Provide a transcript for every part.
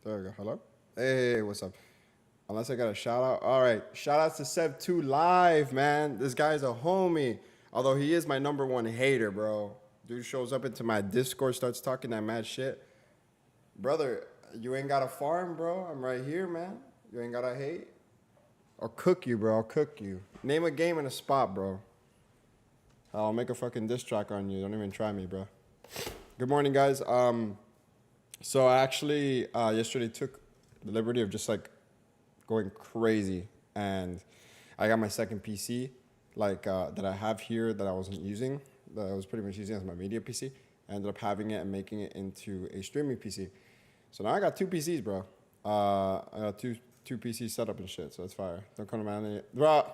There we go. Hello? Hey, what's up? Unless I got a shout out. All right. Shout outs to Seb2 Live, man. This guy's a homie. Although he is my number one hater, bro. Dude shows up into my Discord, starts talking that mad shit. Brother, you ain't got a farm, bro. I'm right here, man. You ain't got to hate. I'll cook you, bro. I'll cook you. Name a game in a spot, bro. I'll make a fucking diss track on you. Don't even try me, bro. Good morning, guys. So I actually yesterday took the liberty of just like going crazy, and I got my second PC, like that I have here that I wasn't using, that I was pretty much using as my media PC. I ended up having it and making it into a streaming PC. So now I got two PCs, bro. I got two PCs set up and shit. So it's fire. Don't come to my bro.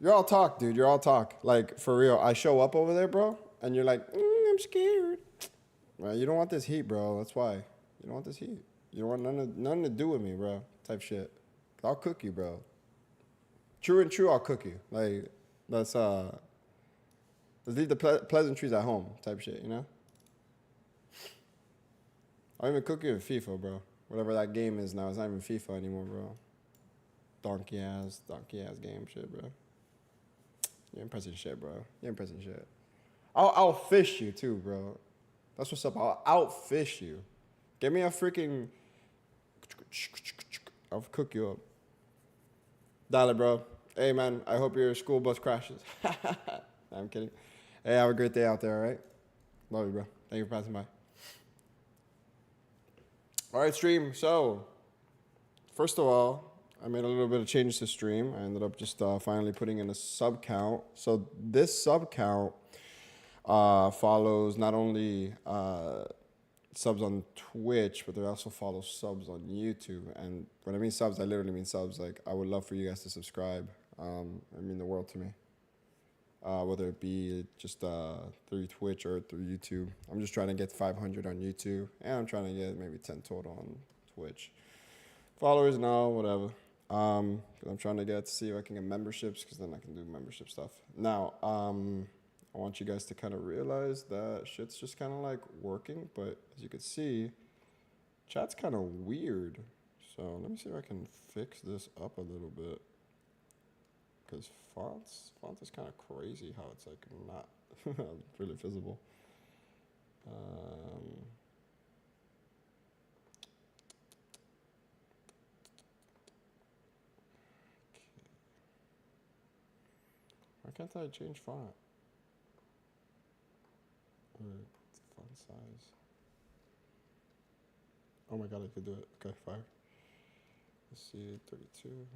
You're all talk, dude. You're all talk. Like for real. I show up over there, bro, and you're like, I'm scared. Well, you don't want this heat, bro. That's why. You don't want this heat. You don't want nothing to do with me, bro. Type shit. I'll cook you, bro. True and true, I'll cook you. Like let's let's leave the pleasantries at home. Type shit, you know. I'll even cook you in FIFA, bro. Whatever that game is now, it's not even FIFA anymore, bro. Donkey ass game, shit, bro. You're impressing shit, bro. You're impressing shit. I'll fish you too, bro. That's what's up. I'll outfish you. Give me a freaking. I'll cook you up. Dollar, bro. Hey, man. I hope your school bus crashes. I'm kidding. Hey, have a great day out there, all right? Love you, bro. Thank you for passing by. All right, stream. So, first of all, I made a little bit of changes to stream. I ended up just finally putting in a sub count. So, this sub count follows not only subs on Twitch, but they also follow subs on YouTube. And when I mean subs, I literally mean subs. Like, I would love for you guys to subscribe. I mean the world to me. Whether it be just through Twitch or through YouTube. I'm just trying to get 500 on YouTube, and I'm trying to get maybe 10 total on Twitch. Followers, no, whatever. Cause I'm trying to get to see if I can get memberships, because then I can do membership stuff. Now, I want you guys to kind of realize that shit's just kind of like working, but as you can see, chat's kind of weird. So let me see if I can fix this up a little bit. Because font is kind of crazy how it's like not really visible. Why can't I change font? Wait, font size. Oh my god, I could do it. Okay, fire. Let's see, 32.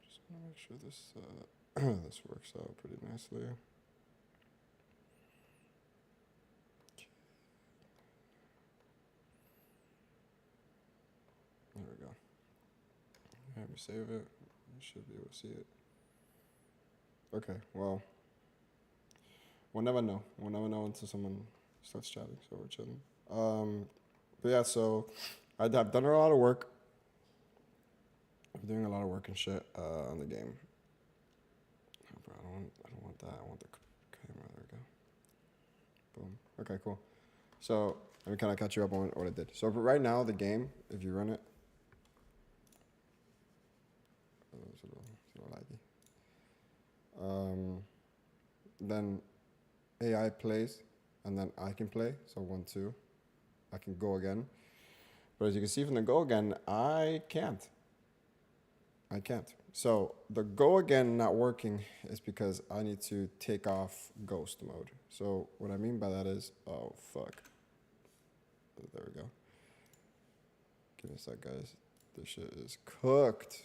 Just want to make sure this this works out pretty nicely. There we go. Let me save it. You should be able to see it. Okay, well, we'll never know. We'll never know until someone starts chatting. So we're chilling. But yeah, so I've done a lot of work. I'm doing a lot of work and shit on the game. Oh, bro, I don't want that. I want the camera. There we go. Boom. Okay, cool. So let me kind of catch you up on what I did. So right now, the game, if you run it, it's a little laggy. Then AI plays, and then I can play. So 1, 2, I can go again. But as you can see from the go again, I can't. So the go again not working is because I need to take off ghost mode. So what I mean by that is, oh fuck. There we go. Give me a sec, guys. This shit is cooked.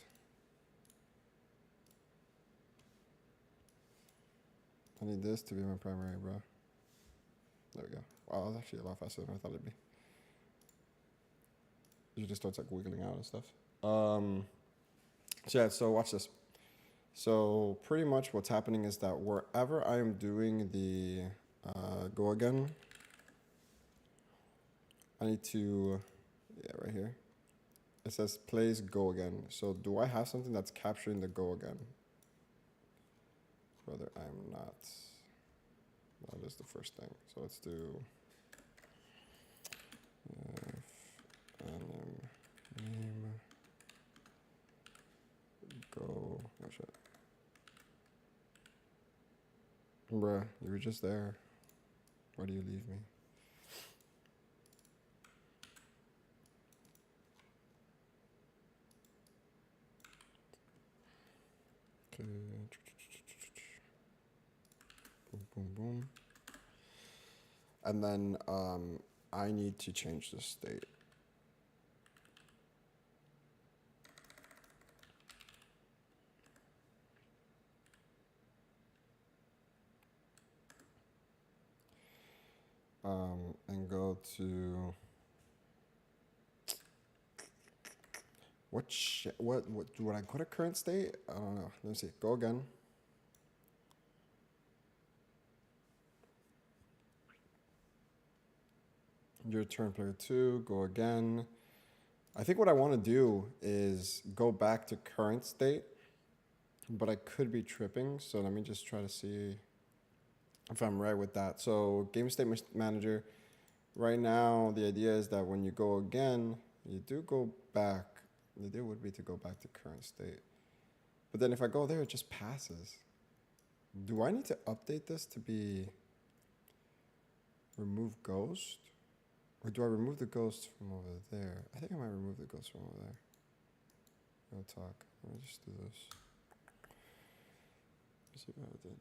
I need this to be my primary, bro. There we go. Wow, that's actually a lot faster than I thought it'd be. It just starts like wiggling out and stuff. So yeah, so watch this. So pretty much what's happening is that wherever I am doing the go again, I need to, yeah, right here. It says plays go again. So do I have something that's capturing the go again? Brother, I'm not. That is the first thing. So let's do name go. Oh shit. Bruh, you were just there. Why do you leave me? Okay. Boom, boom, boom. And then I need to change the state. And go to what would I go to current state? I don't know. Let me see. Go again. Your turn, player 2. Go again. I think what I want to do is go back to current state, but I could be tripping. So let me just try to see if I'm right with that. So game state manager. Right now, the idea is that when you go again, you do go back. The idea would be to go back to current state. But then if I go there, it just passes. Do I need to update this to be remove ghost? Or do I remove the ghost from over there? I think I might remove the ghost from over there. No talk. Let me just do this. Let's see what I did.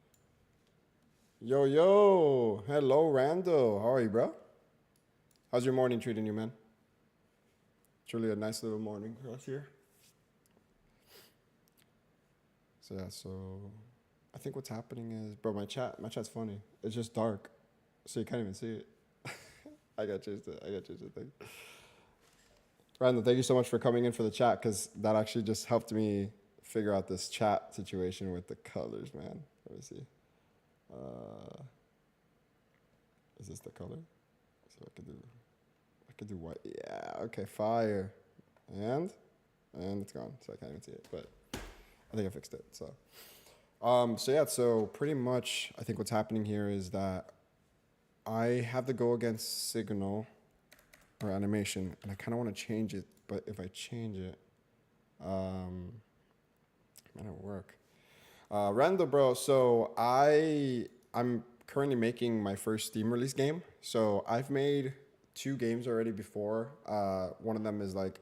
Yo, yo. Hello, Rando. How are you, bro? How's your morning treating you, man? Truly a nice little morning for us here. So yeah, so I think what's happening is, bro, my chat's funny. It's just dark, so you can't even see it. I got changed the thing. Randall, thank you so much for coming in for the chat, because that actually just helped me figure out this chat situation with the colors, man. Let me see. Is this the color? So I could do white. Yeah, okay, fire. And it's gone, so I can't even see it, but I think I fixed it, so. So yeah, so pretty much I think what's happening here is that I have to go against signal or animation, and I kind of want to change it, but if I change it, might not work. Randall, bro, so I'm currently making my first Steam release game. So I've made 2 games already before. One of them is like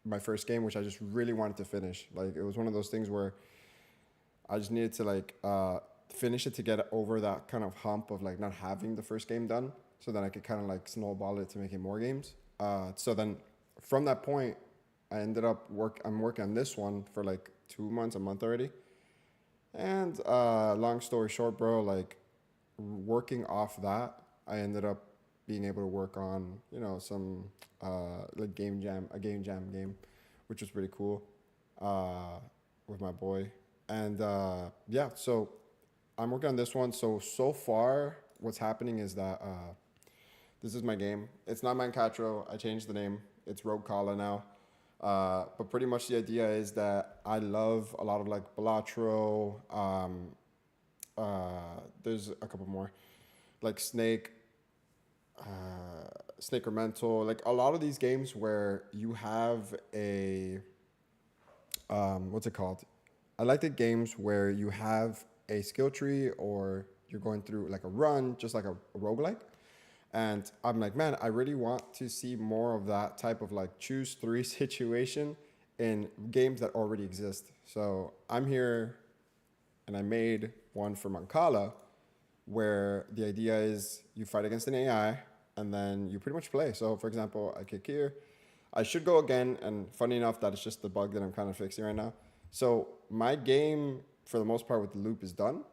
my first game, which I just really wanted to finish. Like it was one of those things where I just needed to like finish it to get over that kind of hump of like not having the first game done, so then I could kind of like snowball it to making more games. So then from that point, I ended up I'm working on this one for like 2 months, a month already. And long story short, bro, like working off that, I ended up being able to work on, you know, some like game jam game, which was pretty cool with my boy. And yeah, so I'm working on this one. So far, what's happening is that this is my game. It's not Mancatro. I changed the name. It's Rogue Kala now. But pretty much the idea is that I love a lot of like Balatro. There's a couple more, like Snake, Snake or Mental. Like a lot of these games where you have a, what's it called? I like the games where you have a skill tree or you're going through like a run, just like a roguelike. And I'm like, man, I really want to see more of that type of like choose 3 situation in games that already exist. So I'm here and I made one for Mancala where the idea is you fight against an AI and then you pretty much play. So for example, I kick here. I should go again, and funny enough, that is just the bug that I'm kind of fixing right now. So my game, for the most part, with the loop is done,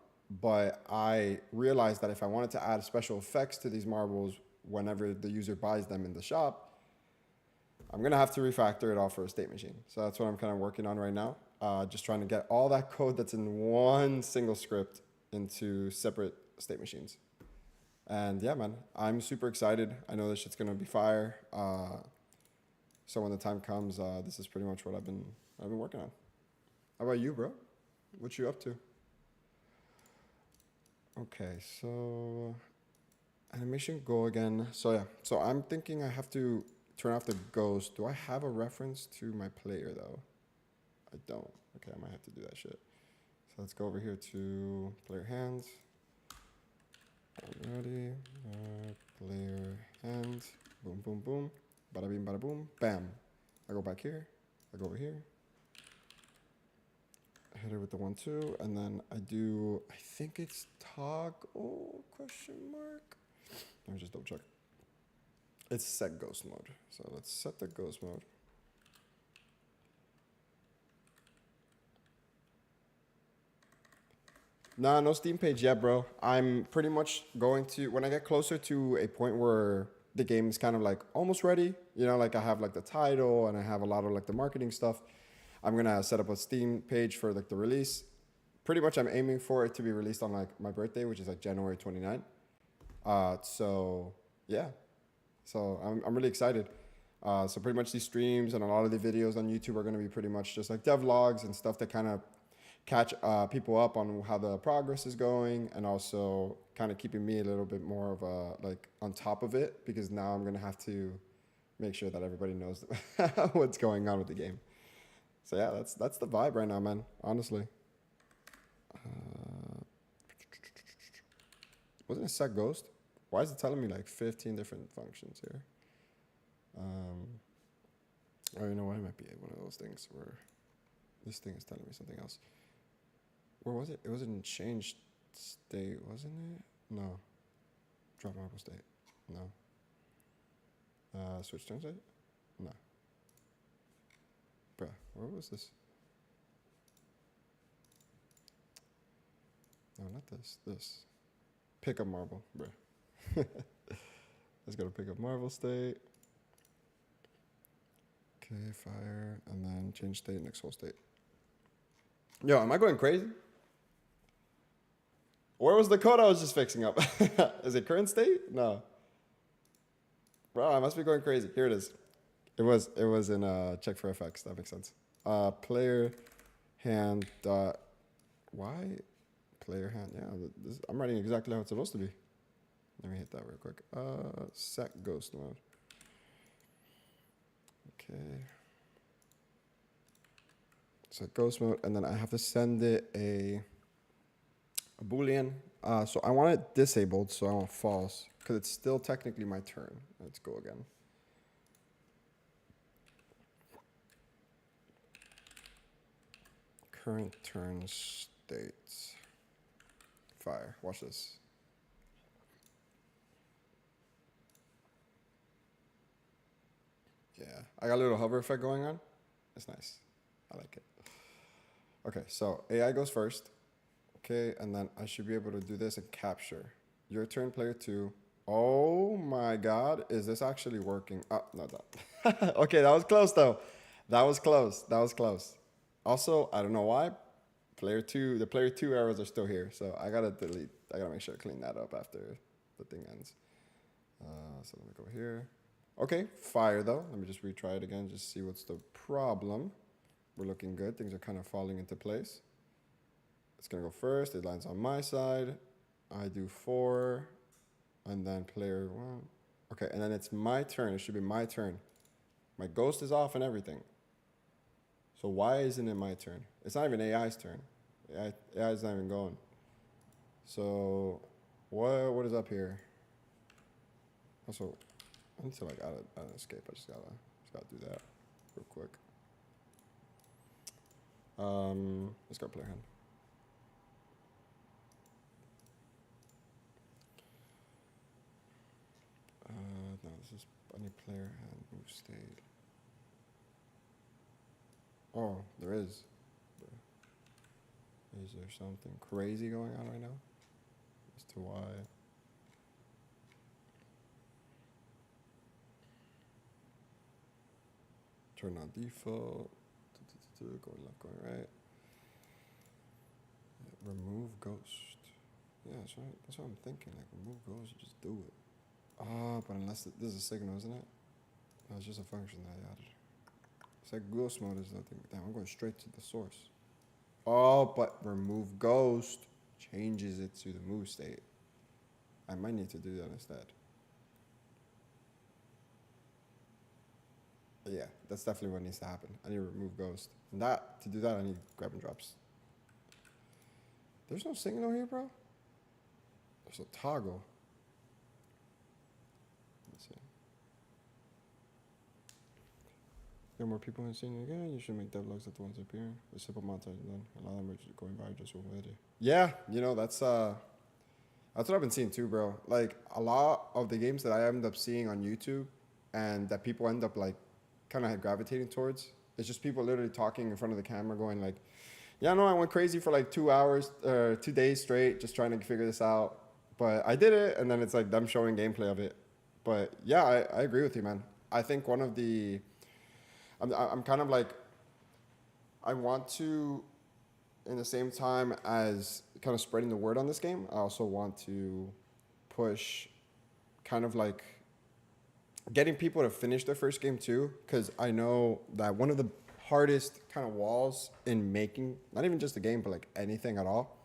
but I realized that if I wanted to add special effects to these marbles whenever the user buys them in the shop, I'm gonna have to refactor it all for a state machine. So that's what I'm kind of working on right now. Just trying to get all that code that's in one single script into separate state machines. And yeah, man, I'm super excited. I know this shit's gonna be fire. So when the time comes, this is pretty much what I've been working on. How about you, bro? What you up to? Okay, so animation go again. So yeah, so I'm thinking I have to turn off the ghost. Do I have a reference to my player though? I don't. Okay, I might have to do that shit. So let's go over here to player hands. Ready? Player hands. Boom, boom, boom. Bada bing, bada boom. Bam. I go back here. I go over here. I hit it with the 1-2, and then I do. I think it's toggle question mark. Let me just double check. It's set ghost mode. So let's set the ghost mode. Nah, no Steam page yet, bro. I'm pretty much going to, when I get closer to a point where the game is kind of like almost ready, you know, like I have like the title and I have a lot of like the marketing stuff, I'm going to set up a Steam page for like the release. Pretty much I'm aiming for it to be released on like my birthday, which is like January 29th. So yeah, so I'm really excited. So pretty much these streams and a lot of the videos on YouTube are going to be pretty much just like devlogs and stuff that kind of catch people up on how the progress is going, and also kind of keeping me a little bit more of a like on top of it, because now I'm gonna have to make sure that everybody knows what's going on with the game. So yeah, that's the vibe right now, man. Honestly, wasn't it set ghost? Why is it telling me like 15 different functions here? Oh, you know what? It might be one of those things where this thing is telling me something else. Where was it? It was in changed state, wasn't it? No. Drop marble state. No. Switch turn state? No. Bruh, where was this? No, not this. This. Pick up marble, bruh. Let's go to pick up marble state. Okay, fire, and then change state, next whole state. Yo, am I going crazy? Where was the code I was just fixing up? Is it current state? No. Bro, I must be going crazy. Here it is. It was in check for FX. That makes sense. Player hand dot why player hand. Yeah, I'm writing exactly how it's supposed to be. Let me hit that real quick. Set ghost mode. Okay. Set ghost mode, and then I have to send it a Boolean. So I want it disabled, so I want false, because it's still technically my turn. Let's go again. Current turn state. Fire. Watch this. Yeah, I got a little hover effect going on. It's nice. I like it. Okay, so AI goes first. Okay, and then I should be able to do this and capture. Your turn, player 2. Oh my god, is this actually working? Oh, no, that. Okay, that was close though. That was close. That was close. Also, I don't know why. The player 2 arrows are still here, so I gotta delete. I gotta make sure I clean that up after the thing ends. So let me go here. Okay, fire though. Let me just retry it again, just see what's the problem. We're looking good. Things are kind of falling into place. It's gonna go first. It lands on my side. I do 4, and then player 1. Okay, and then it's my turn. It should be my turn. My ghost is off and everything. So why isn't it my turn? It's not even AI's turn. AI is not even going. So what is up here? Also, I need to like add an escape. I just gotta do that real quick. Let's go player hand. No, this is any player hand move state. Oh, there is. Is there something crazy going on right now? As to why? Turn on default. Going left, going right. Remove ghost. Yeah, that's right. That's what I'm thinking. Like remove ghost, you just do it. But unless this is a signal, isn't it? No, it's just a function that I added. It's like ghost mode is nothing. Damn, I'm going straight to the source. Oh, but remove ghost. changes it to the move state. I might need to do that instead. But yeah, that's definitely what needs to happen. I need to remove ghost. And to do that, I need grab and drops. There's no signal here, bro. There's a toggle. Let's see. Get more people in the scene again. You should make devlogs at the ones appearing. A simple montage and then allow them to going by just one video. Yeah, that's what I've been seeing too, bro. Like a lot of the games that I end up seeing on YouTube and that people end up like kind of gravitating towards, it's just people literally talking in front of the camera going like, yeah, no, I went crazy for like 2 hours, 2 days straight, just trying to figure this out. But I did it, and then it's like them showing gameplay of it. But yeah, I agree with you, man. I think one of the, I'm kind of like, I want to, in the same time as kind of spreading the word on this game, I also want to push kind of like getting people to finish their first game too, because I know that one of the hardest kind of walls in making, not even just a game, but like anything at all,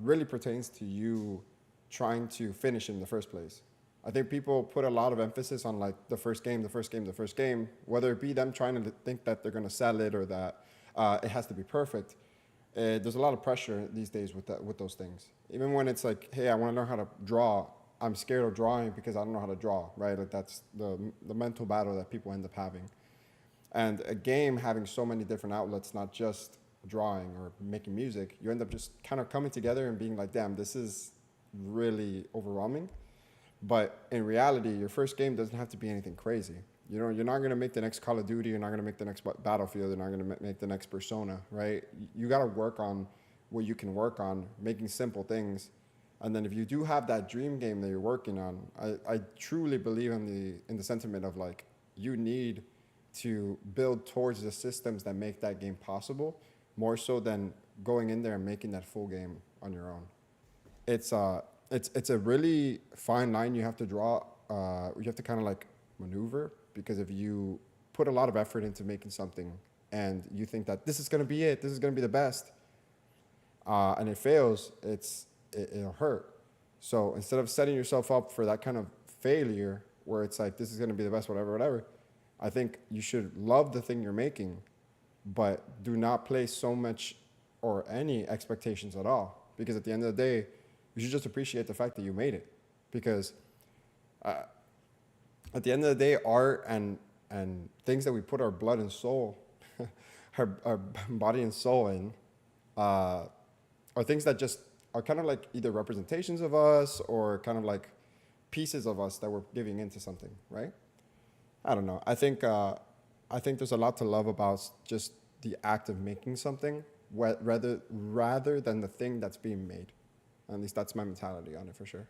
really pertains to you trying to finish in the first place. I think people put a lot of emphasis on like the first game, whether it be them trying to think that they're going to sell it or that it has to be perfect. There's a lot of pressure these days with those things. Even when it's like, hey, I want to learn how to draw, I'm scared of drawing because I don't know how to draw, right? Like that's the mental battle that people end up having. And a game having so many different outlets, not just drawing or making music, you end up just kind of coming together and being like, damn, this is really overwhelming. But in reality, your first game doesn't have to be anything crazy. You're not going to make the next Call of Duty. You're not going to make the next Battlefield. You're not going to make the next Persona, right? You got to work on what you can work on, making simple things. And then if you do have that dream game that you're working on, I truly believe in the sentiment of like, you need to build towards the systems that make that game possible, more so than going in there and making that full game on your own. It's a really fine line you have to draw. You have to kind of like maneuver, because if you put a lot of effort into making something and you think that this is going to be it, this is going to be the best, and it fails, it'll hurt. So instead of setting yourself up for that kind of failure where it's like, this is going to be the best, whatever, I think you should love the thing you're making, but do not place so much or any expectations at all. Because at the end of the day, you should just appreciate the fact that you made it. Because at the end of the day, art and things that we put our blood and soul, our body and soul in, are things that just are kind of like either representations of us or kind of like pieces of us that we're giving into something, right? I don't know. I think there's a lot to love about just the act of making something, rather than the thing that's being made. At least that's my mentality on it for sure.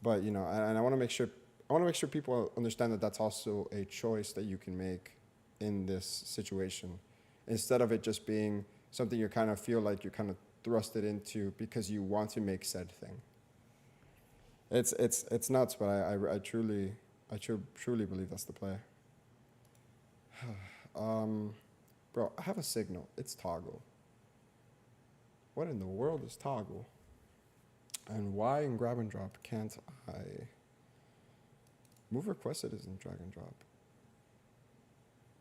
But and I want to make sure people understand that that's also a choice that you can make in this situation, instead of it just being something you kind of feel like you're kind of thrusted into because you want to make said thing. It's nuts, but I truly believe that's the play. Bro, I have a signal. It's toggle. What in the world is toggle? And why in grab and drop can't I? Move requested is in drag and drop.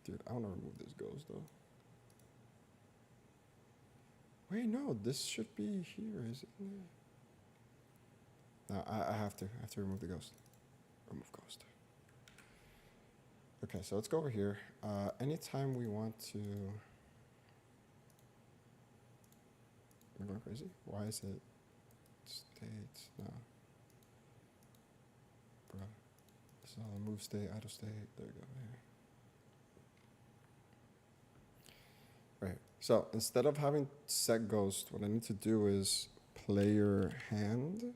Dude, I want to remove this ghost though. Wait, no, this should be here, isn't it? No, I have to remove the ghost. Remove ghost. Okay, so let's go over here. Anytime we want to... Am I going crazy? Why is it states? No. Bruh. This is all move state, idle state. There we go. Here. Right. So instead of having set ghost, what I need to do is player hand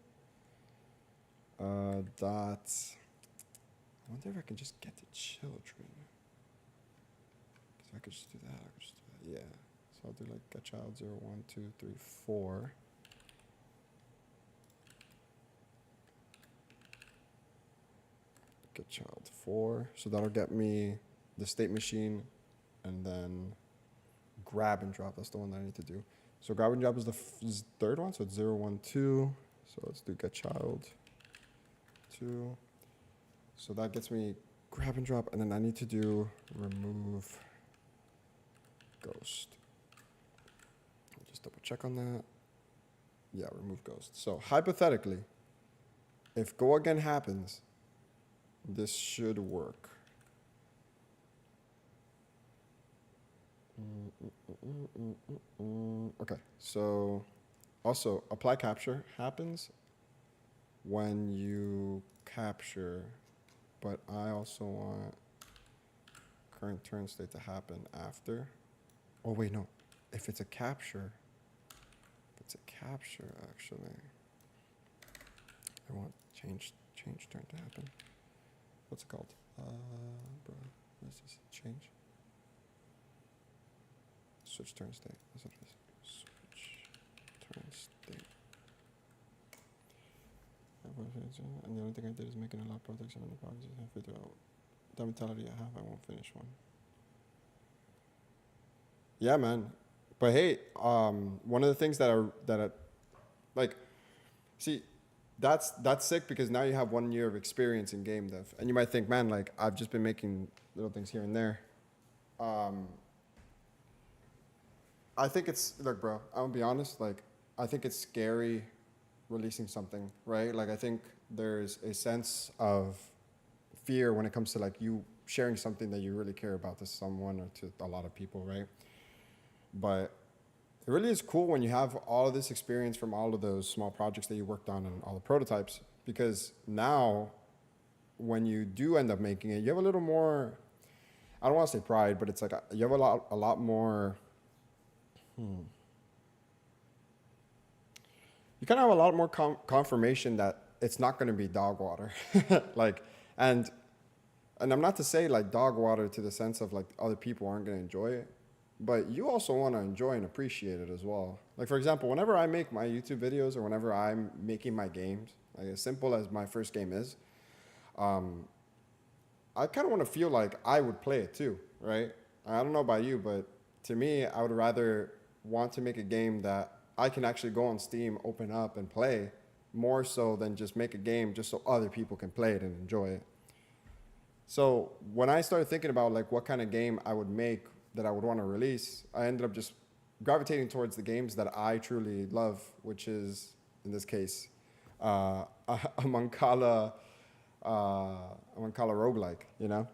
dot... I wonder if I can just get the children. So I could just do that. Yeah. So I'll do like a child 0, 1, 2, 3, 4. Get child 4. So that'll get me the state machine, and then grab and drop. That's the one that I need to do. So grab and drop is the third one. So it's 0, 1, 2. So let's do get child 2. So that gets me grab and drop. And then I need to do remove ghost. Just double check on that. Yeah, remove ghost. So hypothetically, if go again happens, this should work. Okay, so also apply capture happens when you capture, but I also want current turn state to happen after. Oh wait, no, if it's a capture, actually, I want change turn to happen. What's it called? Bro, what's this? Change. Switch turn state. That's what it is. Switch turn state. And the only thing I did is making a lot of protection on the boxes. I figure out the mentality I have. I won't finish one. Yeah, man. But hey, one of the things that I like, see, that's sick because now you have 1 year of experience in game dev, and you might think, man, like I've just been making little things here and there. I think it's, look, bro, I'm gonna be honest, like I think it's scary releasing something, right? Like I think there's a sense of fear when it comes to like you sharing something that you really care about to someone or to a lot of people, right? But it really is cool when you have all of this experience from all of those small projects that you worked on and all the prototypes, because now when you do end up making it, you have a little more, I don't want to say pride, but it's like you have a lot more, you kind of have a lot more confirmation that it's not going to be dog water. Like, and I'm not to say like dog water to the sense of like other people aren't going to enjoy it, but you also want to enjoy and appreciate it as well. Like, for example, whenever I make my YouTube videos or whenever I'm making my games, like as simple as my first game is, I kind of want to feel like I would play it too, right? I don't know about you, but to me, I would rather want to make a game that I can actually go on Steam, open up and play, more so than just make a game just so other people can play it and enjoy it. So when I started thinking about like what kind of game I would make that I would want to release, I ended up just gravitating towards the games that I truly love, which is, in this case, a Mancala roguelike, you know?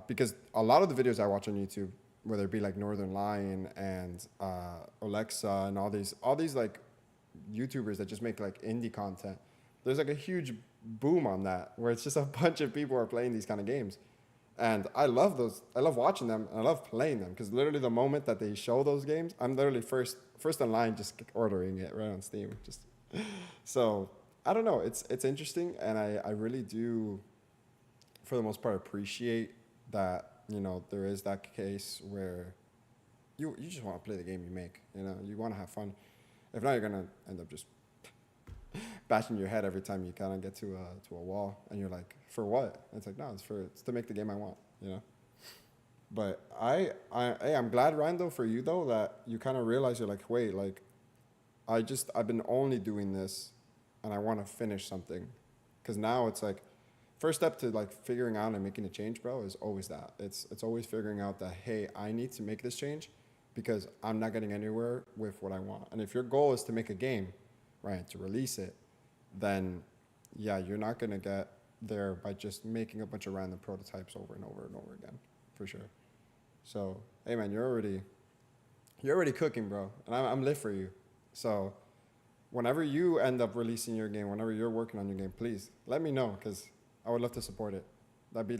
Because a lot of the videos I watch on YouTube, whether it be like Northern Lion and Alexa and all these like YouTubers that just make like indie content, there's like a huge boom on that where it's just a bunch of people are playing these kind of games. And I love those. I love watching them and I love playing them because literally the moment that they show those games, I'm literally first in line just ordering it right on Steam. Just so I don't know. It's interesting, and I really do, for the most part, appreciate that, you know, there is that case where you just want to play the game you make. You know, you want to have fun. If not, you're gonna end up just bashing your head every time you kind of get to a wall, and you're like, for what? And it's like, no, it's to make the game I want, you know. But I'm glad, Rando, for you though, that you kind of realize, you're like, wait, like I've been only doing this, and I want to finish something, because now it's like, first step to like figuring out and making a change, bro, is always that. It's always figuring out that, hey, I need to make this change because I'm not getting anywhere with what I want. And if your goal is to make a game, right, to release it, then yeah, you're not gonna get there by just making a bunch of random prototypes over and over and over again, for sure. So, hey man, you're already cooking, bro, and I'm lit for you. So, whenever you end up releasing your game, whenever you're working on your game, please let me know, because I would love to support it. That'd be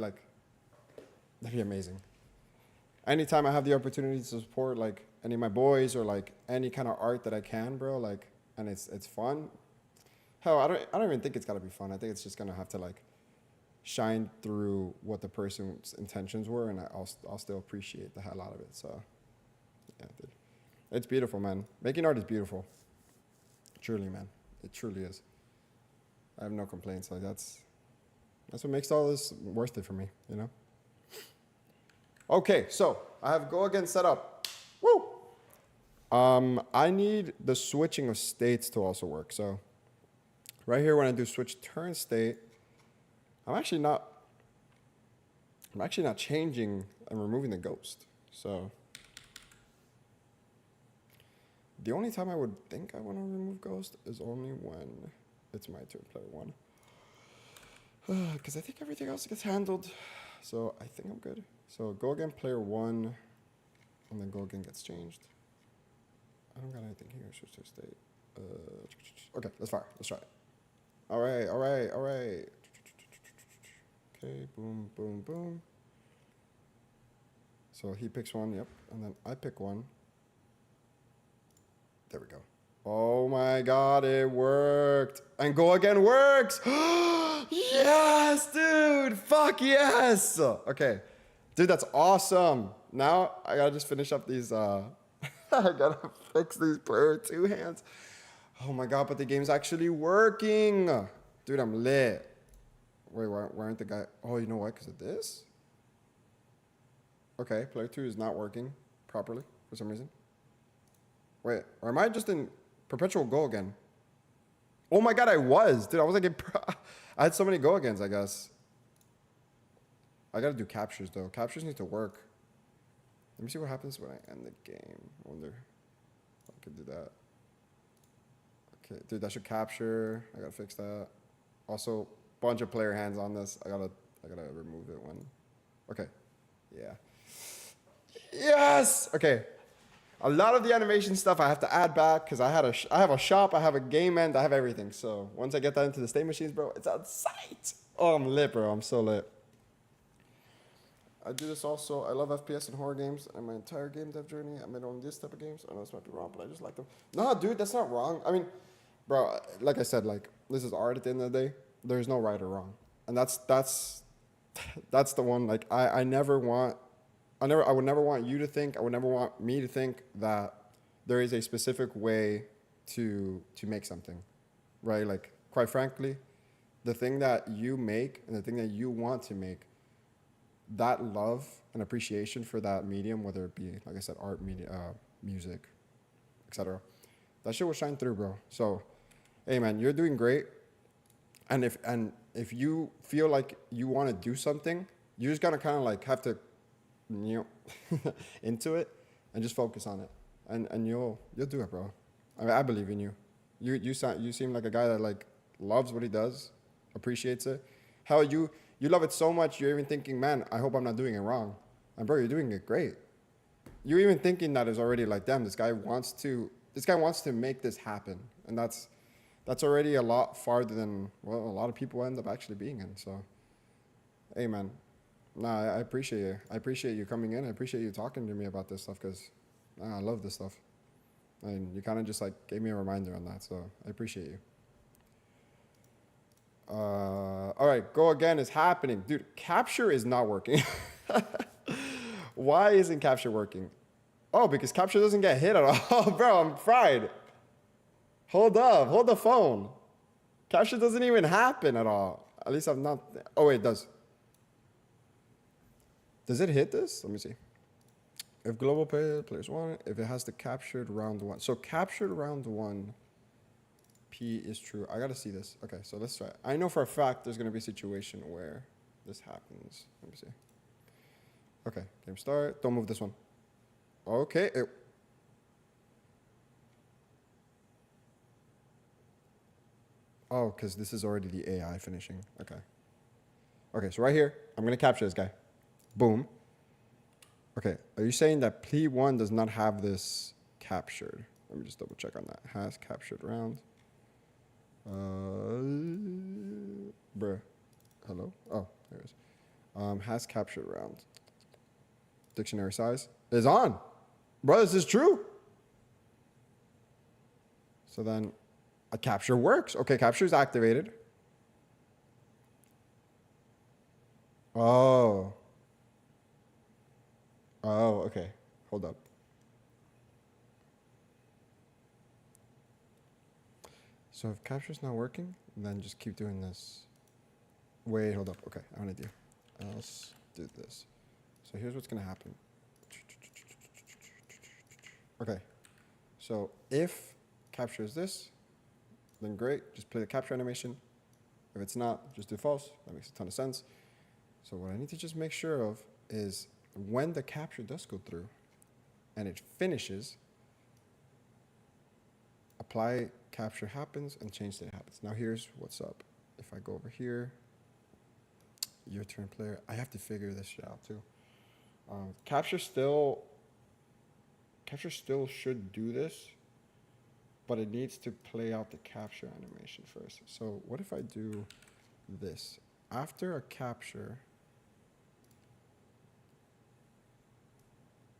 amazing. Anytime I have the opportunity to support like any of my boys or like any kind of art that I can, bro, like, and it's fun. Hell, I don't even think it's gotta be fun. I think it's just gonna have to like shine through what the person's intentions were, and I'll still appreciate the hell out of it. So, yeah, dude, it's beautiful, man. Making art is beautiful. Truly, man, it truly is. I have no complaints. Like that's what makes all this worth it for me, you know? Okay, so I have Go Again set up. Woo! I need the switching of states to also work. So right here, when I do switch turn state, I'm actually not changing and removing the ghost. So the only time I would think I want to remove ghost is only when it's my turn, player one. Because I think everything else gets handled. So I think I'm good. So go again, player one, and then go again gets changed. I don't got anything here. Switch to state. Okay, let's fire. Let's try it. All right, all right, all right. Okay, boom, boom, boom. So he picks one, yep, and then I pick one. There we go. Oh my God, it worked. And go again works. Yes, dude. Fuck yes. Okay. Dude, that's awesome. Now I gotta just finish up these, I gotta fix these player two hands. Oh my God, but the game's actually working. Dude, I'm lit. Wait, why aren't the guy? Oh, you know what? Because of this? Okay, player two is not working properly for some reason. Wait, or am I just in perpetual go again? Oh my God, I was. Dude, I was like, I had so many go agains, I guess. I gotta do captures though. Captures need to work. Let me see what happens when I end the game. I wonder if I could do that. Okay, dude, that should capture. I gotta fix that. Also, bunch of player hands on this. I gotta remove it when. Okay, yeah. Yes. Okay. A lot of the animation stuff I have to add back because I have a shop, I have a game end, I have everything. So once I get that into the state machines, bro, it's on site. Oh, I'm lit, bro. I'm so lit. I do this also. I love FPS and horror games, and my entire game dev journey, I made on this type of games. I know this might be wrong, but I just like them. No, dude, that's not wrong. I mean, bro, like I said, like this is art at the end of the day. There's no right or wrong, and that's the one. Like I would never want you to think, I would never want me to think that there is a specific way to make something, right? Like, quite frankly, the thing that you make and the thing that you want to make, that love and appreciation for that medium, whether it be, like I said, art, media, music, etc., that shit will shine through, bro. So, hey, man, you're doing great. And if you feel like you want to do something, you just gotta kind of like have to, into it and just focus on it, and you'll do it, bro. I mean, I believe in you. You seem like a guy that like loves what he does, appreciates it. Hell, you love it so much you're even thinking, man, I hope I'm not doing it wrong. And bro, you're doing it great. You're even thinking that is already like, damn, this guy wants to make this happen, and that's already a lot farther than a lot of people end up actually being in. So, hey, man. Nah, I appreciate you. I appreciate you coming in. I appreciate you talking to me about this stuff because I love this stuff. And you kind of just like gave me a reminder on that, so I appreciate you. All right, go again is happening. Dude, capture is not working. Why isn't capture working? Oh, because capture doesn't get hit at all. Bro, I'm fried. Hold up, hold the phone. Capture doesn't even happen at all. At least I'm not. Oh, wait, it does. Does it hit this? Let me see. If global players one, if it has the captured round one. So captured round one, P is true. I gotta see this. Okay, so let's try it. I know for a fact there's gonna be a situation where this happens. Let me see. Okay, game start. Don't move this one. Okay. Oh, because this is already the AI finishing. Okay. Okay, so right here, I'm gonna capture this guy. Boom. Okay, are you saying that P1 does not have this captured? Let me just double check on that. Has captured round. Bruh. Hello? Oh, there it is. Has captured round. Dictionary size is on. Bro, this is true. So then a capture works. Okay, capture is activated. Oh. Oh, okay. Hold up. So if capture's not working, then just keep doing this. Wait, hold up. Okay, I want to do. Else do this. So here's what's gonna happen. Okay. So if capture is this, then great, just play the capture animation. If it's not, just do false. That makes a ton of sense. So what I need to just make sure of is when the capture does go through and it finishes, apply capture happens and change state happens. Now here's what's up. If I go over here, your turn player, I have to figure this shit out too. Capture still should do this, but it needs to play out the capture animation first. So what if I do this? After a capture,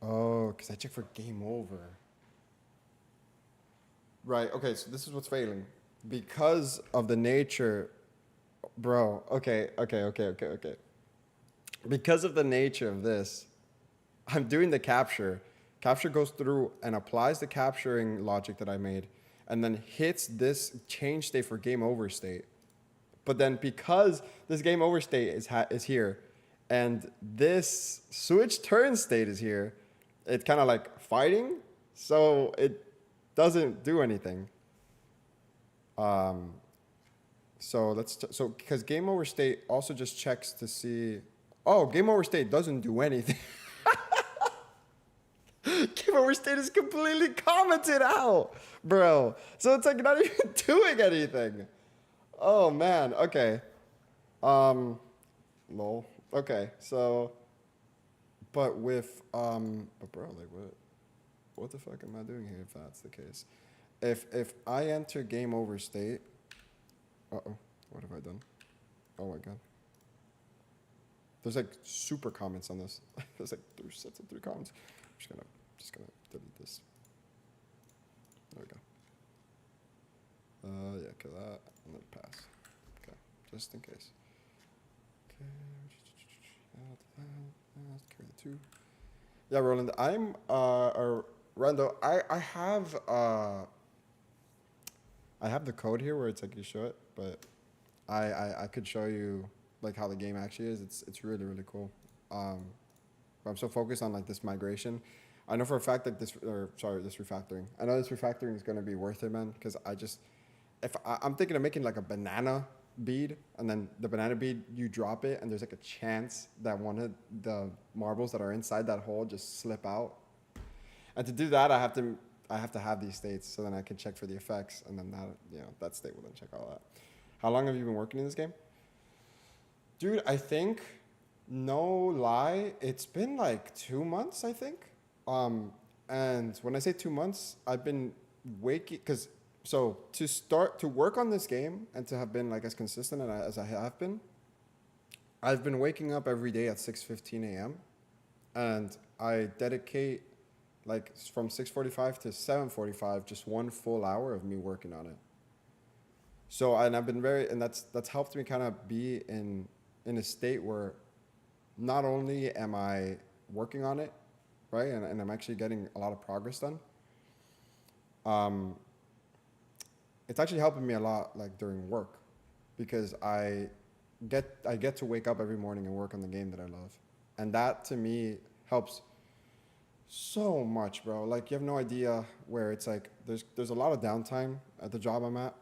oh, because I checked for game over. Right, okay, so this is what's failing. Because of the nature, bro, okay. Because of the nature of this, I'm doing the capture. Capture goes through and applies the capturing logic that I made, and then hits this change state for game over state. But then because this game over state is here, and this switch turn state is here, it's kind of like fighting, so it doesn't do anything. So because game over state also just checks to see, oh, game over state doesn't do anything. Game over state is completely commented out, bro. So it's like not even doing anything. Oh man, okay. Lol. Okay, so, but bro, like what the fuck am I doing here if that's the case? If I enter game over state, what have I done? Oh my god. There's like super comments on this. There's like 3 sets of 3 comments. I'm just gonna delete this. There we go. Yeah, kill that and then pass. Okay, just in case. Okay, carry the 2. Yeah, Roland, I'm Rando. I have the code here where it's like you show it, but I could show you like how the game actually is. It's really really cool. But I'm so focused on like this migration. I know for a fact that this refactoring. I know this refactoring is gonna be worth it, man. Because I'm thinking of making like a banana bead, and then the banana bead you drop it, and there's like a chance that one of the marbles that are inside that hole just slip out. And to do that, I have to have these states, so then I can check for the effects, and then that state will then check all that. How long have you been working in this game? Dude, I think, no lie, it's been like 2 months, I think. And when I say 2 months, I've been waking, so to start to work on this game and to have been like as consistent as I have been, I've been waking up every day at 6:15 a.m. and I dedicate like from 6:45 to 7:45, just 1 full hour of me working on it. So, and I've been that's helped me kind of be in a state where not only am I working on it, right, and I'm actually getting a lot of progress done. It's actually helping me a lot like during work, because I get to wake up every morning and work on the game that I love, and that to me helps so much, bro. Like you have no idea where it's like there's a lot of downtime at the job I'm at,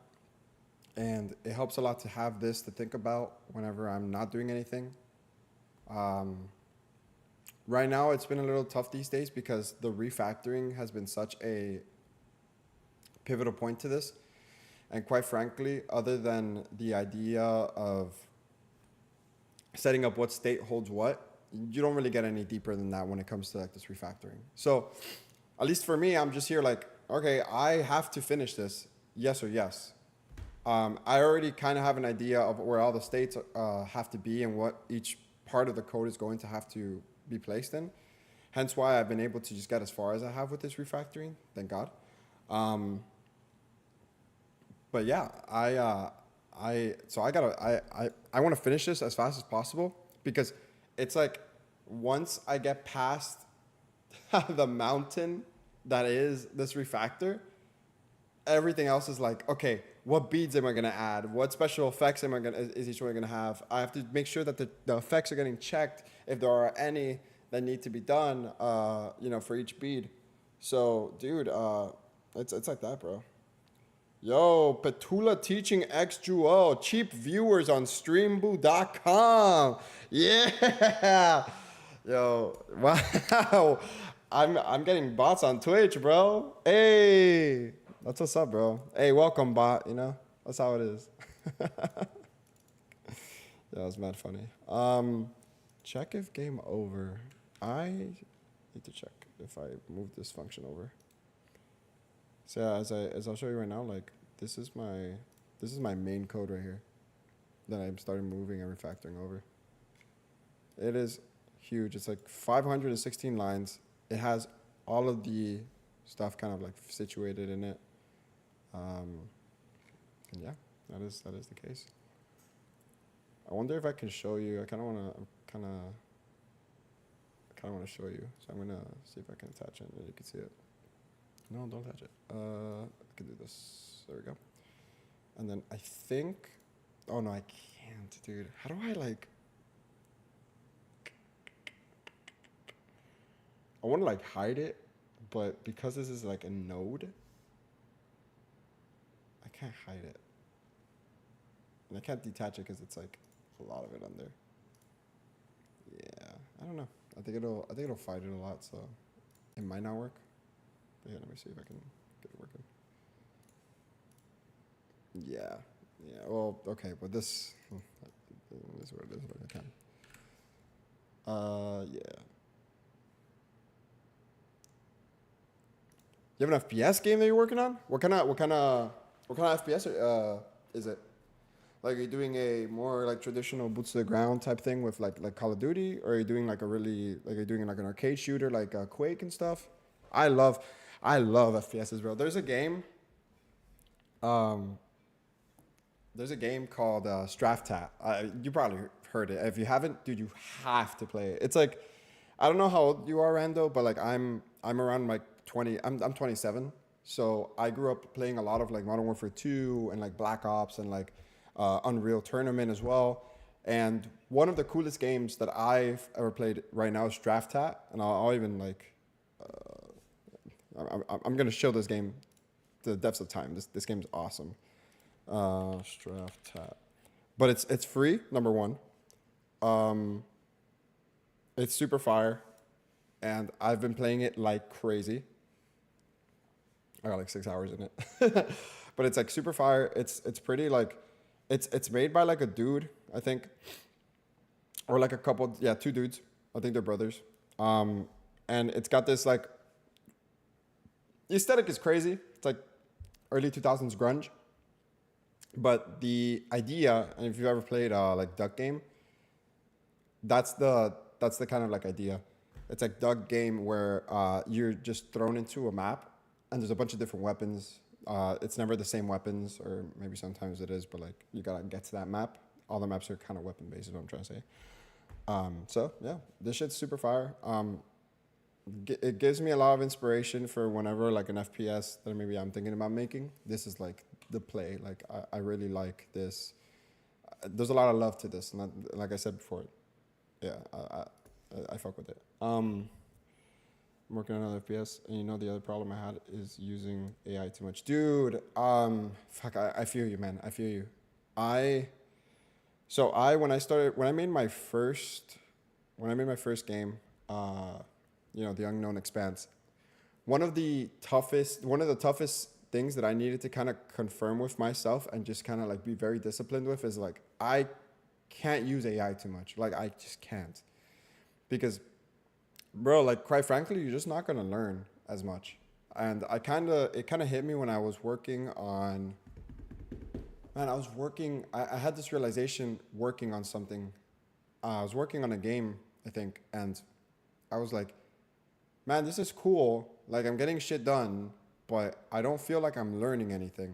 and it helps a lot to have this to think about whenever I'm not doing anything. Right now it's been a little tough these days because the refactoring has been such a pivotal point to this. And quite frankly, other than the idea of setting up what state holds what, you don't really get any deeper than that when it comes to like this refactoring. So at least for me, I'm just here like, okay, I have to finish this, yes or yes. I already kind of have an idea of where all the states have to be and what each part of the code is going to have to be placed in. Hence why I've been able to just get as far as I have with this refactoring, thank God. But yeah, I want to finish this as fast as possible, because it's like once I get past the mountain that is this refactor, everything else is like, okay, what beads am I gonna add? What special effects is each one gonna have? I have to make sure that the effects are getting checked if there are any that need to be done, for each bead. So, dude, It's like that, bro. Yo, Petula teaching X Jewel. Cheap viewers on streamboo.com. Yeah. Yo, wow. I'm getting bots on Twitch, bro. Hey. That's what's up, bro. Hey, welcome, bot, you know? That's how it is. Yeah, it was mad funny. Check if game over. I need to check if I move this function over. So yeah, as I'll show you right now, like this is my main code right here that I'm starting moving and refactoring over. It is huge. It's like 516 lines. It has all of the stuff kind of like situated in it. And yeah, that is the case. I wonder if I can show you. I kind of want to show you. So I'm gonna see if I can attach it and you can see it. No, don't touch it. I can do this. There we go. And then I think, oh no, I can't, dude. How do I like, I want to like hide it, but because this is like a node, I can't hide it. And I can't detach it because it's like a lot of it on there. Yeah, I don't know. I think it'll fight it a lot, so it might not work. But yeah, let me see if I can get it working. Yeah. Well, okay, but this is what it is. But I can. Yeah. You have an FPS game that you're working on? What kind of FPS is it? Like, are you doing a more like traditional boots to the ground type thing with like Call of Duty, or are you doing like are you doing like an arcade shooter like Quake and stuff? I love FPSs, bro. There's a game called Straftat. You probably heard it. If you haven't, dude, you have to play it. It's like, I don't know how old you are, Rando, but like I'm around like 20. I'm 27, so I grew up playing a lot of like Modern Warfare 2 and like Black Ops and like Unreal Tournament as well. And one of the coolest games that I've ever played right now is Straftat, and I'll even like I'm gonna show this game to the depths of time. This game's awesome. Straftat, but it's free. Number one, it's super fire, and I've been playing it like crazy. I got like 6 hours in it, but it's like super fire. It's pretty like, it's made by like a dude, I think, or like a couple, yeah, two dudes. I think they're brothers. And it's got this like, the aesthetic is crazy. It's like early 2000s grunge. But the idea, and if you've ever played like Duck Game, that's the kind of like idea. It's like Duck Game where you're just thrown into a map and there's a bunch of different weapons. It's never the same weapons, or maybe sometimes it is, but like you gotta get to that map. All the maps are kind of weapon based, is what I'm trying to say. So yeah, this shit's super fire. It gives me a lot of inspiration for whenever like an FPS that maybe I'm thinking about making. This is like the play. Like I really like this. There's a lot of love to this, and like I said before, yeah, I fuck with it. I'm working on another FPS, and you know the other problem I had is using AI too much, dude. Fuck, I feel you, man. I feel you. When I made my first game, you know, the Unknown Expanse, one of the toughest things that I needed to kind of confirm with myself and just kind of like be very disciplined with is like, I can't use AI too much. Like, I just can't. Because, bro, like, quite frankly, you're just not going to learn as much. And it kind of hit me when I was working on, I had this realization working on something. I was working on a game, I think, and I was like, man, this is cool. Like, I'm getting shit done, but I don't feel like I'm learning anything.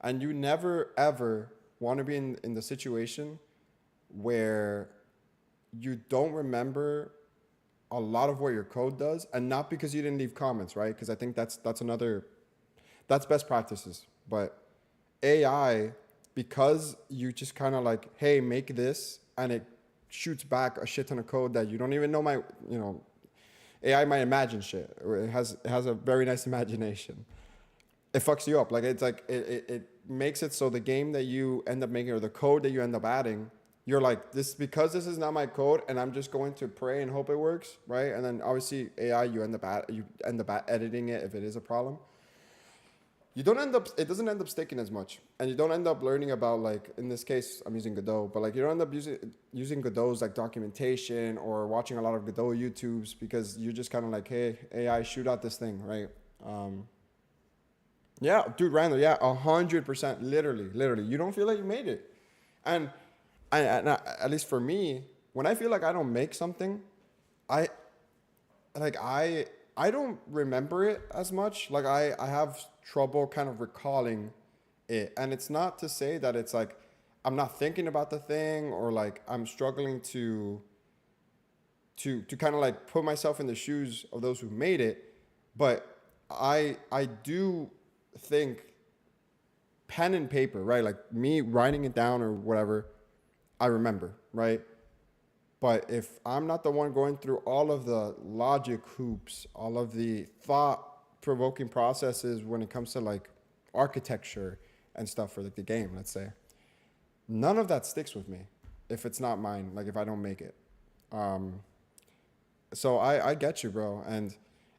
And you never, ever want to be in the situation where you don't remember a lot of what your code does, and not because you didn't leave comments, right? Because I think that's best practices. But AI, because you just kind of like, hey, make this, and it shoots back a shit ton of code that you don't even know AI might imagine shit. Or it has a very nice imagination. it fucks you up. Like it's like it makes it so the game that you end up making or the code that you end up adding, you're like this because this is not my code and I'm just going to pray and hope it works, right? And then obviously AI, you end up editing it if it is a problem. You don't end up it doesn't end up sticking as much, and you don't end up learning about, like, in this case I'm using Godot, but like you don't end up using Godot's like documentation or watching a lot of Godot YouTubes because you're just kind of like, hey, AI, shoot out this thing, right? Um, yeah, dude, Randall, yeah, 100%, literally, you don't feel like you made it, and at least for me, when I feel like I don't make something, I like I don't remember it as much. Like I have trouble kind of recalling it. And it's not to say that it's like I'm not thinking about the thing or like I'm struggling to kind of like put myself in the shoes of those who made it. But I do think pen and paper, right? Like me writing it down or whatever, I remember, right? But if I'm not the one going through all of the logic hoops, all of the thought provoking processes when it comes to like architecture and stuff for like the game, let's say, none of that sticks with me if it's not mine, like if I don't make it. Um, so I get you, bro. And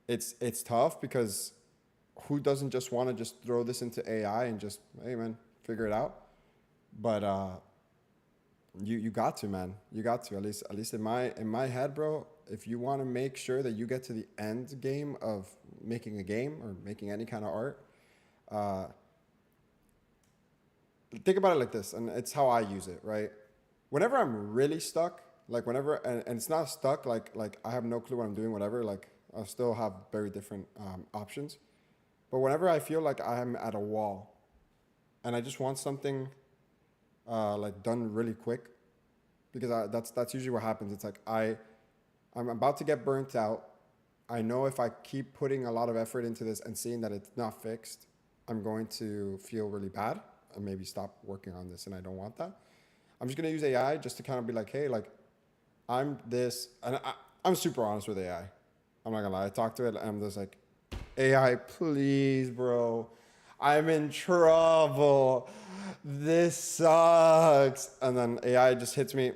it's tough because who doesn't just want to just throw this into AI and just, hey man, figure it out? But you got to, man. You got to, at least in my head, bro. If you want to make sure that you get to the end game of making a game or making any kind of art, uh, think about it like this, and it's how I use it, right? Whenever I'm really stuck, like whenever, and it's not stuck, like I have no clue what I'm doing, whatever. Like I'll still have very different options. But whenever I feel like I'm at a wall, and I just want something like done really quick, because that's usually what happens. It's like I'm about to get burnt out. I know if I keep putting a lot of effort into this and seeing that it's not fixed, I'm going to feel really bad and maybe stop working on this, and I don't want that. I'm just gonna use AI just to kind of be like, hey, like I'm this, and I'm super honest with AI. I'm not gonna lie. I talk to it, and I'm just like, AI, please, bro. I'm in trouble. This sucks. And then AI just hits me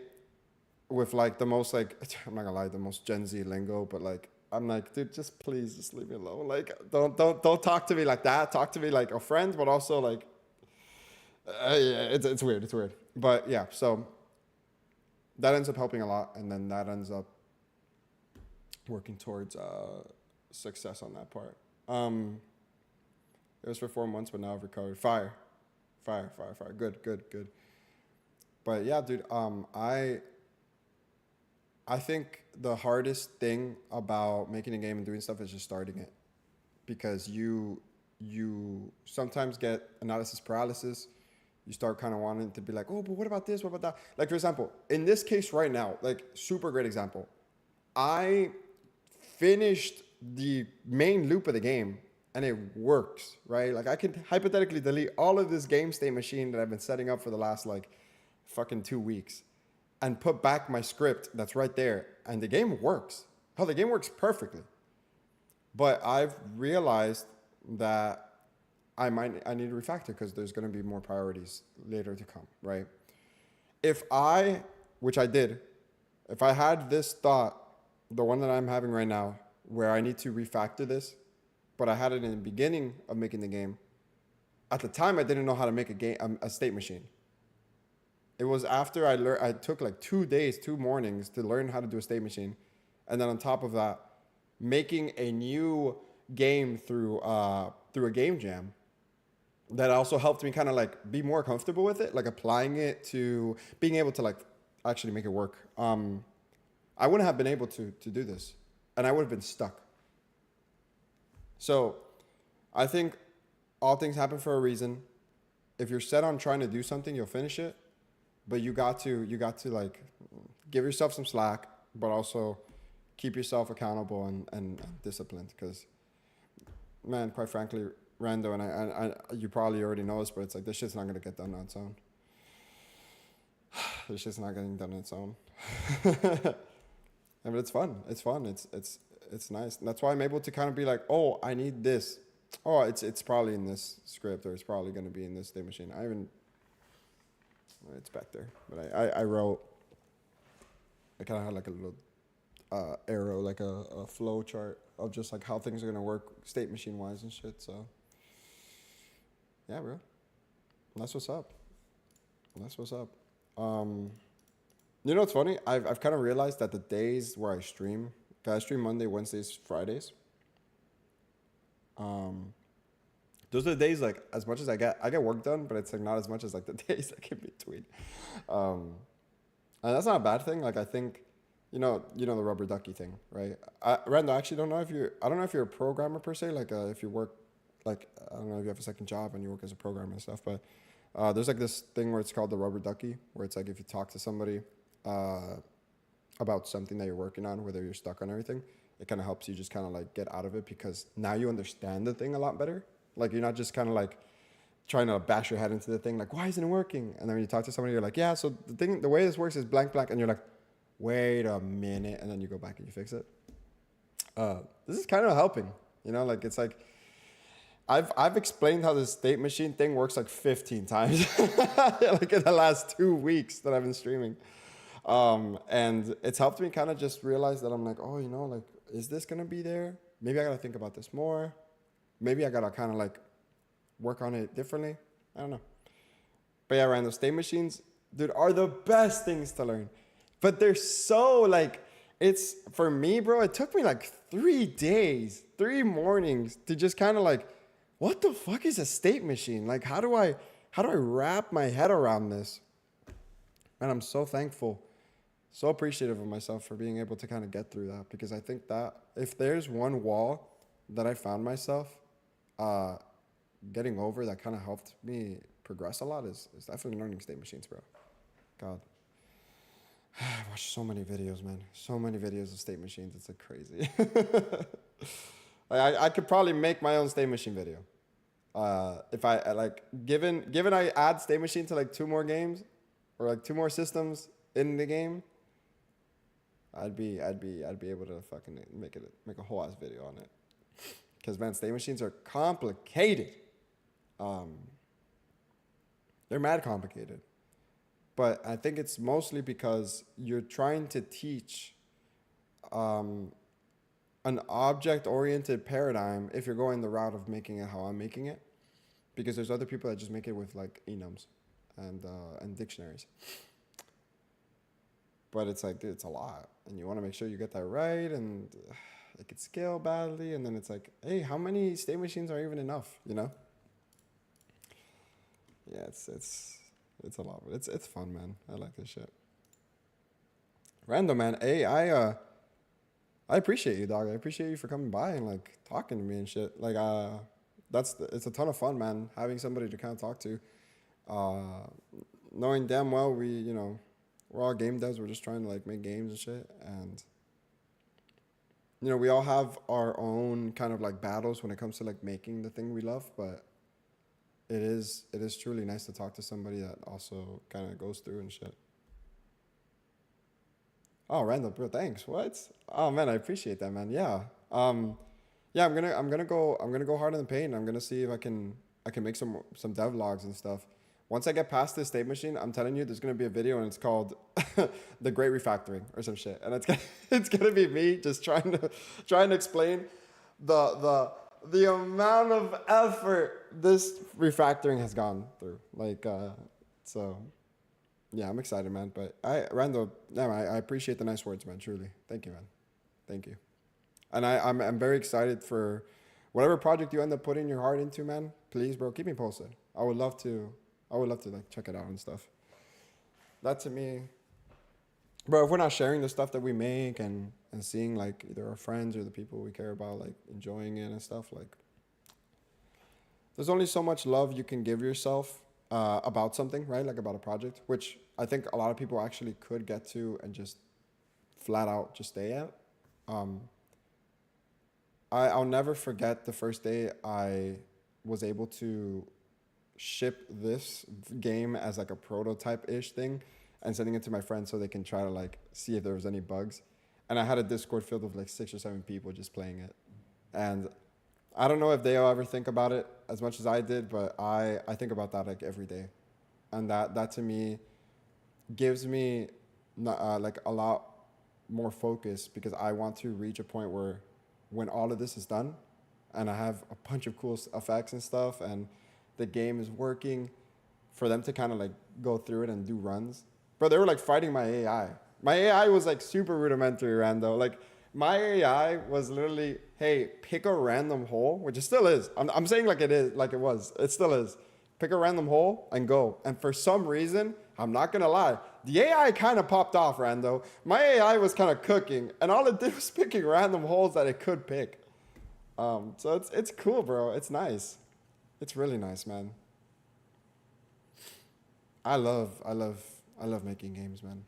with like the most like, I'm not gonna lie, the most Gen Z lingo, but like I'm like, dude, just please just leave me alone. Like don't talk to me like that. Talk to me like a friend, but also like yeah, it's weird. It's weird. But yeah, so that ends up helping a lot, and then that ends up working towards success on that part. It was for 4 months, but now I've recovered. Fire. Good. But yeah, dude, I think the hardest thing about making a game and doing stuff is just starting it, because you sometimes get analysis paralysis. You start kind of wanting to be like, oh, but what about this? What about that? Like, for example, in this case right now, like, super great example. I finished the main loop of the game and it works, right? Like, I can hypothetically delete all of this game state machine that I've been setting up for the last like fucking 2 weeks and put back my script that's right there, and the game works. Hell, the game works perfectly. But I've realized that I need to refactor because there's going to be more priorities later to come, right? If I, which I did, if I had this thought, the one that I'm having right now, where I need to refactor this, but I had it in the beginning of making the game. At the time, I didn't know how to make a state machine. It was after I took like 2 days, 2 mornings to learn how to do a state machine, and then on top of that, making a new game through a game jam. That also helped me kind of like be more comfortable with it, like applying it to being able to like actually make it work. I wouldn't have been able to do this, and I would have been stuck. So I think all things happen for a reason. If you're set on trying to do something, you'll finish it. But you got to like give yourself some slack, but also keep yourself accountable and disciplined. Because, man, quite frankly, Rando, and I, you probably already know this, but it's like this shit's not gonna get done on its own. This shit's not getting done on its own. But it's fun. It's nice. And that's why I'm able to kind of be like, oh, I need this. Oh, it's probably in this script, or it's probably gonna be in this state machine. I haven't. It's back there, but I wrote. I kind of had like a little arrow, like a flow chart of just like how things are gonna work state machine wise and shit. So yeah, bro, that's what's up. That's what's up. Um, you know what's funny? I've kind of realized that the days where I stream, 'cause I stream Monday, Wednesdays, Fridays. Um, those are the days like as much as I get work done, but it's like not as much as like the days like in between. Um, and that's not a bad thing. Like I think, the rubber ducky thing, right? Randall, I actually don't know if you're. I don't know if you're a programmer per se. Like if you work, like I don't know if you have a second job and you work as a programmer and stuff. But there's like this thing where it's called the rubber ducky, where it's like if you talk to somebody uh, about something that you're working on, whether you're stuck on everything, it kind of helps you just kind of like get out of it because now you understand the thing a lot better. Like you're not just kind of like trying to bash your head into the thing, like why isn't it working? And then when you talk to somebody, you're like, yeah, so the way this works is blank blank, and you're like, wait a minute, and then you go back and you fix it. This is kind of helping, like it's like I've explained how the state machine thing works like 15 times, like in the last 2 weeks that I've been streaming, and it's helped me kind of just realize that I'm like, oh, like is this gonna be there? Maybe I gotta think about this more. Maybe I gotta kind of like work on it differently. I don't know. But yeah, random state machines, dude, are the best things to learn. But they're so like, it's for me, bro, it took me like 3 days, 3 mornings to just kind of like, what the fuck is a state machine? Like, how do I wrap my head around this? And I'm so thankful, so appreciative of myself for being able to kind of get through that, because I think that if there's one wall that I found myself getting over that kind of helped me progress a lot is definitely learning state machines, bro. God. I watched so many videos, man. So many videos of state machines. It's like crazy. I could probably make my own state machine video. If I like, given I add state machine to like 2 more games or like 2 more systems in the game, I'd be able to fucking make a whole ass video on it. Because man, state machines are complicated. They're mad complicated. But I think it's mostly because you're trying to teach an object-oriented paradigm if you're going the route of making it how I'm making it. Because there's other people that just make it with like enums and dictionaries. But it's like, dude, it's a lot. And you want to make sure you get that right, and it could scale badly. And then it's like, hey, how many state machines are even enough, Yeah, it's a lot, but it's fun, man. I like this shit. Random, man. Hey, I appreciate you, dog. I appreciate you for coming by and like talking to me and shit. Like, it's a ton of fun, man. Having somebody to kind of talk to, knowing damn well we're all game devs. We're just trying to like make games and shit, and we all have our own kind of like battles when it comes to like making the thing we love, but it is truly nice to talk to somebody that also kind of goes through and shit. Oh, Randall, bro, thanks. What? Oh man, I appreciate that, man. Yeah. Yeah, I'm gonna go hard in the paint. I'm gonna see if I can make some dev logs and stuff. Once I get past this state machine, I'm telling you, there's gonna be a video and it's called "The Great Refactoring" or some shit, and it's gonna be me just trying to explain the amount of effort this refactoring has gone through. Like, so yeah, I'm excited, man. But Randall, no, I appreciate the nice words, man. Truly, thank you, man. Thank you. And I'm very excited for whatever project you end up putting your heart into, man. Please, bro, keep me posted. I would love to like check it out and stuff. That to me, bro, if we're not sharing the stuff that we make and seeing like either our friends or the people we care about like enjoying it and stuff, like there's only so much love you can give yourself about something, right? Like about a project, which I think a lot of people actually could get to and just flat out just stay at. I'll never forget the first day I was able to ship this game as like a prototype-ish thing and sending it to my friends so they can try to like see if there was any bugs. And I had a Discord filled with like 6 or 7 people just playing it. And I don't know if they'll ever think about it as much as I did, but I think about that like every day, and that to me gives me like a lot more focus because I want to reach a point where when all of this is done and I have a bunch of cool effects and stuff and the game is working for them to kind of like go through it and do runs. But they were like fighting my AI. My AI was like super rudimentary, Rando. Like my AI was literally, hey, pick a random hole, which it still is. I'm saying like it is, like it was. It still is. Pick a random hole and go. And for some reason, I'm not gonna lie, the AI kind of popped off, Rando. My AI was kind of cooking, and all it did was picking random holes that it could pick. So it's cool, bro. It's nice. It's really nice, man. I love making games, man.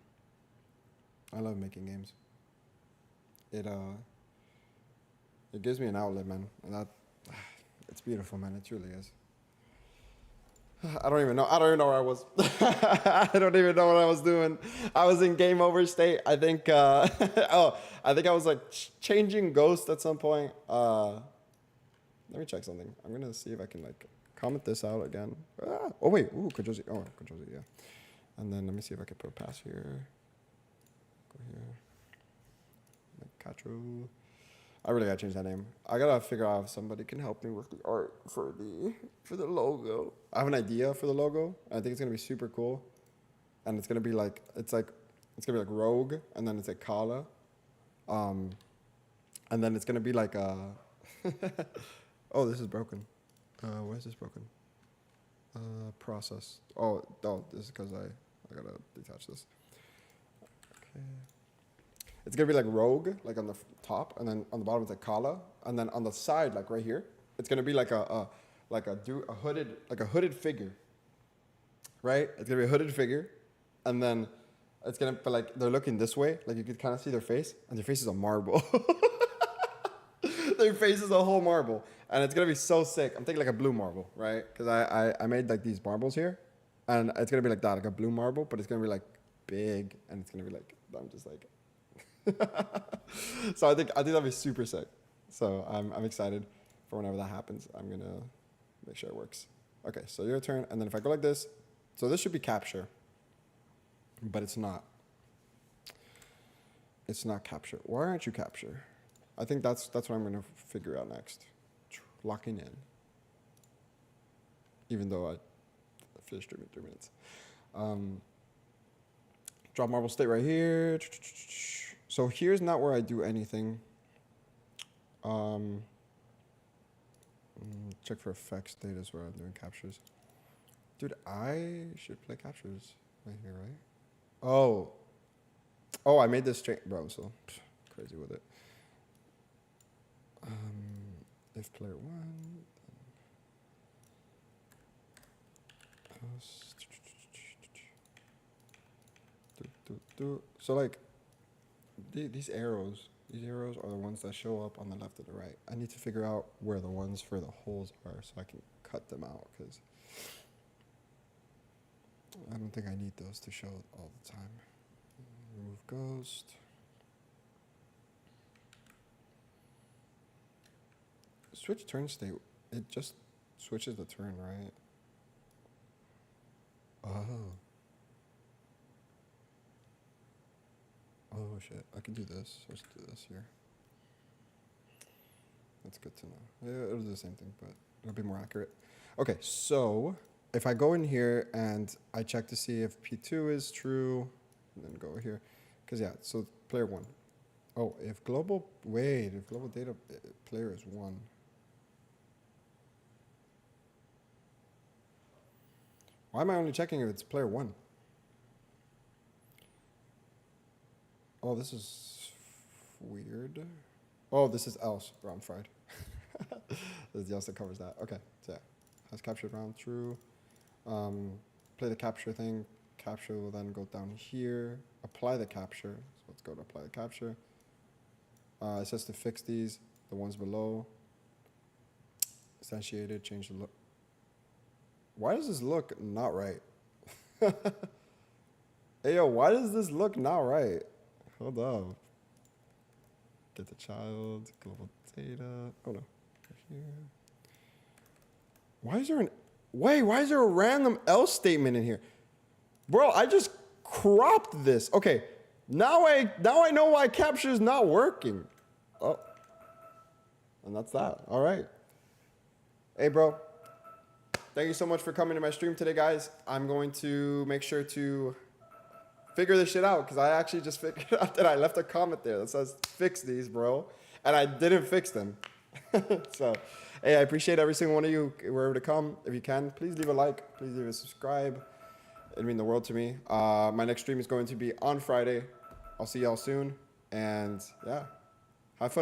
I love making games. It it gives me an outlet, man, and that it's beautiful, man. It truly is. I don't even know. I don't even know where I was. I don't even know what I was doing. I was in game over state. I think. Oh, I think I was like changing Ghost at some point. Let me check something. I'm gonna see if I can like comment this out again. Oh wait. Ooh, Control Z. Oh, Control Z. Yeah. And then let me see if I can put a pass here. Go here. Catro. I really gotta change that name. I gotta figure out if somebody can help me with the art for the logo. I have an idea for the logo. I think it's gonna be super cool, and it's gonna be like it's gonna be like Rogue, and then it's like Kala, and then it's gonna be like oh, this is broken. Why is this broken? Process. Oh, this is because I gotta detach this. Okay. It's gonna be like Rogue, like on the top, and then on the bottom it's like Kala, and then on the side, like right here, it's gonna be like a hooded figure, right? It's gonna be a hooded figure, and then it's gonna be like they're looking this way, like you could kind of see their face, and their face is a marble. Their face is a whole marble, and it's gonna be so sick. I'm thinking like a blue marble, right? Because I made like these marbles here, and it's gonna be like that, like a blue marble, but it's gonna be like big, and it's gonna be like I'm just like. So I think that'd be super sick. So I'm excited for whenever that happens. I'm gonna make sure it works. Okay, so your turn, and then if I go like this, so this should be capture, but it's not. It's not capture. Why aren't you capture? I think that's what I'm gonna figure out next. Locking in. Even though I finished 3 minutes. Drop marble state right here. So here's not where I do anything. Check for effects. Data is where I'm doing captures. Dude, I should play captures right here, right? Oh, I made this straight, bro. So crazy with it. If player one, so like these arrows are the ones that show up on the left or the right. I need to figure out where the ones for the holes are so I can cut them out because I don't think I need those to show all the time. Remove ghost. Switch turn state. It just switches the turn, right? Oh. Oh shit, I can do this. Let's do this here. That's good to know. Yeah, it'll do the same thing, but it'll be more accurate. Okay, so if I go in here and I check to see if P2 is true, and then go here, because yeah, so player one. Oh, if global data player is 1. Why am I only checking if it's player 1? Oh, this is weird. Oh, this is else. Bro, I'm fried. This is the else that covers that. Okay, so yeah. Has captured round true. Play the capture thing. Capture will then go down here. Apply the capture. So let's go to apply the capture. It says to fix these, the ones below. Instantiated, change the look. Why does this look not right? Hey, yo, why does this look not right? Hold up. Get the child, global data. Oh no. Why is there why is there a random else statement in here? Bro, I just cropped this. Okay, now I know why capture is not working. Oh, and that's that. All right. Hey, bro. Thank you so much for coming to my stream today, guys. I'm going to make sure to figure this shit out because I actually just figured out that I left a comment there that says fix these, bro, and I didn't fix them. So, hey, I appreciate every single one of you wherever to come. If you can, please leave a like, please leave a subscribe. It'd mean the world to me. My next stream is going to be on Friday. I'll see y'all soon, and yeah, have fun.